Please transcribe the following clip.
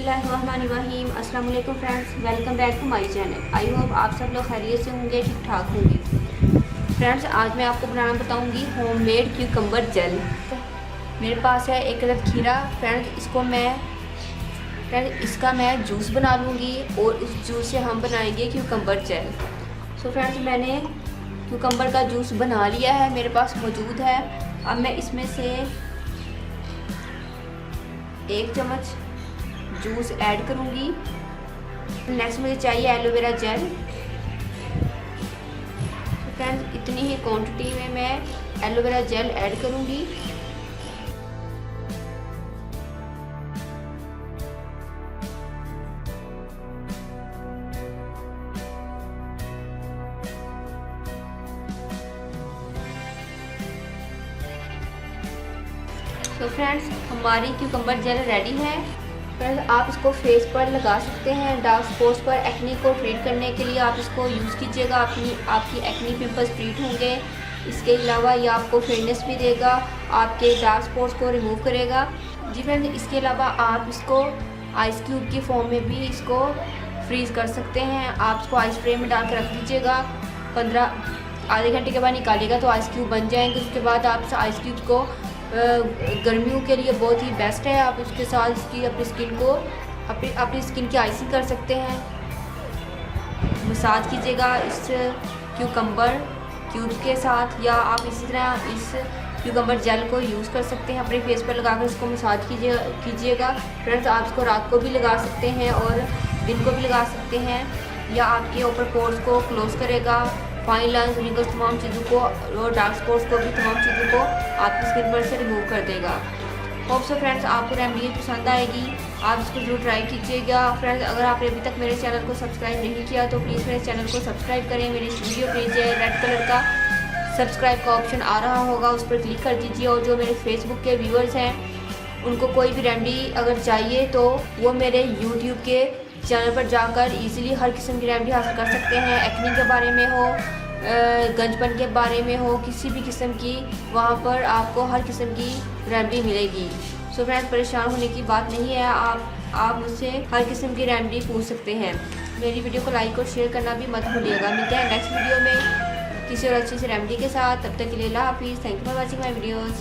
बिस्मिल्लाहिर्रहमानिर्रहीम। अस्सलाम वालेकुम friends, welcome back to my channel. I hope आप सब लोग खैरियत से होंगे, ठीक ठाक होंगे। फ्रेंड्स, आज मैं आपको बनाना बताऊंगी होममेड क्यूकम्बर जेल। मेरे पास है एक अदद खीरा। फ्रेंड्स, इसका मैं जूस बना लूँगी और उस जूस से हम बनाएंगे क्यूकम्बर जेल। सो फ्रेंड्स, मैंने क्यूकम्बर का जूस बना लिया है, मेरे पास मौजूद है। अब मैं इसमें से 1 चम्मच जूस ऐड करूँगी। नेक्स्ट मुझे चाहिए एलोवेरा जेल। तो फ्रेंड्स, इतनी ही क्वांटिटी में मैं एलोवेरा जेल ऐड करूँगी। तो फ्रेंड्स, हमारी क्यूकम्बर जेल रेडी है। फ्रेंड्स, आप इसको फेस पर लगा सकते हैं। डार्क स्पॉट्स पर एक्ने को ट्रीट करने के लिए आप इसको यूज़ कीजिएगा। आपकी एक्ने पिंपल्स ट्रीट होंगे। इसके अलावा ये आपको फेयरनेस भी देगा, आपके डार्क स्पॉट्स को रिमूव करेगा। जी फ्रेंड्स, इसके अलावा आप इसको आइस क्यूब की फॉर्म में भी इसको फ्रीज़ कर सकते हैं। आप इसको आइस ट्रे में डाल के रख दीजिएगा। आधे घंटे के बाद निकालिएगा तो आइस क्यूब बन जाएंगे। उसके बाद आप इस आइस क्यूब को गर्मियों के लिए बहुत ही बेस्ट है। आप उसके साथ इसकी अपनी स्किन की आइसिंग कर सकते हैं। मसाज कीजिएगा इस क्यूकम्बर क्यूब के साथ, या आप इसी तरह इस क्यूकम्बर जेल को यूज़ कर सकते हैं। अपने फेस पर लगाकर इसको मसाज कीजिएगा। फ्रेंड्स, आप इसको रात को भी लगा सकते हैं और दिन को भी लगा सकते हैं। या आपके ऊपर पोर्स को क्लोज करेगा, फाइन लाइन्स, रिंकल्स, तमाम चीज़ों को और डार्क स्पॉट्स को भी, तमाम चीज़ों को आपकी स्किन पर से रिमूव कर देगा। होप सो फ्रेंड्स, आपको रेमेडी पसंद आएगी। आप इसको जरूर ट्राई कीजिएगा। फ्रेंड्स, अगर आपने अभी तक मेरे चैनल को सब्सक्राइब नहीं किया तो प्लीज़ मेरे चैनल को सब्सक्राइब करें। मेरी वीडियो पे नीचे रेड कलर का सब्सक्राइब का ऑप्शन आ रहा होगा, उस पर क्लिक कर दीजिए। और जो मेरे फेसबुक के व्यूअर्स हैं, उनको कोई भी रेमेडी अगर चाहिए तो वो मेरे यूट्यूब के चैनल पर जाकर इजीली हर किस्म की रेमेडी हासिल कर सकते हैं। एक्ने के बारे में हो, गंजपन के बारे में हो, किसी भी किस्म की, वहाँ पर आपको हर किस्म की रेमेडी मिलेगी। सो फ्रेंड्स, परेशान होने की बात नहीं है। आप मुझसे हर किस्म की रेमेडी पूछ सकते हैं। मेरी वीडियो को लाइक और शेयर करना भी मत भूलिएगा। मिलते हैं नेक्स्ट वीडियो में किसी और अच्छी सी रेमेडी के साथ। तब तक के लिए अल्लाह हाफिज़। Thank you for watching my videos.